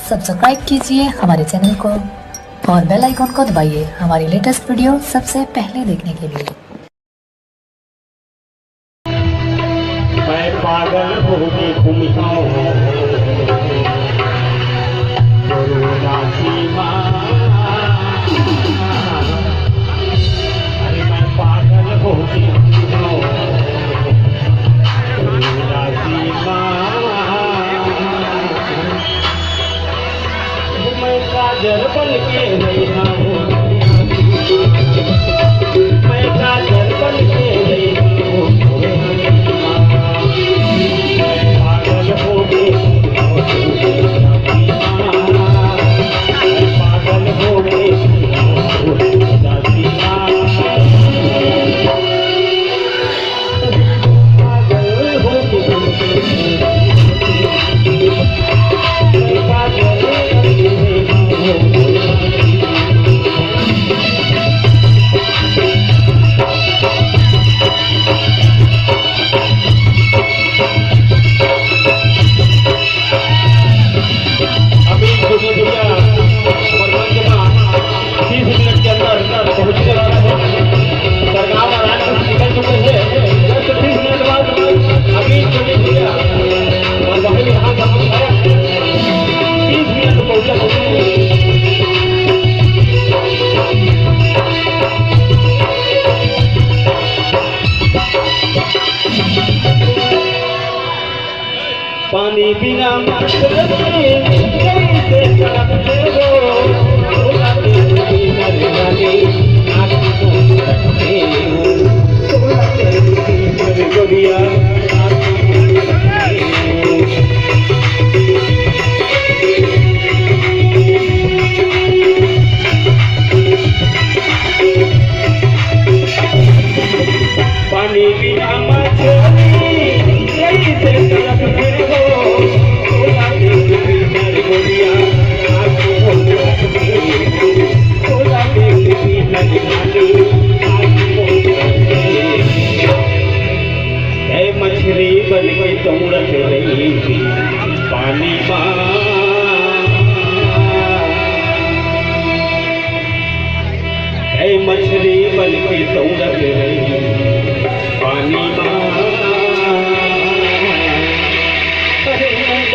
Subscribe कीजिए हमारे channel को और बेल आइकन को दबाइए हमारी लेटेस्ट वीडियो सबसे पहले देखने के लिए। मैं पागल होके घूमता हूँ कोरोना सीमा। अरे मैं पागल होके घूमता हूँ कोरोना सीमा। मैं काजल बन के रहता हूँ, मैं काजल बन के रहता हूँ। पागल हो गए पागल हो गए पानी बिना पानी बिना मछली बन के दौड़त रही पानी मछली बन के दौड़त रही पानी अरे बन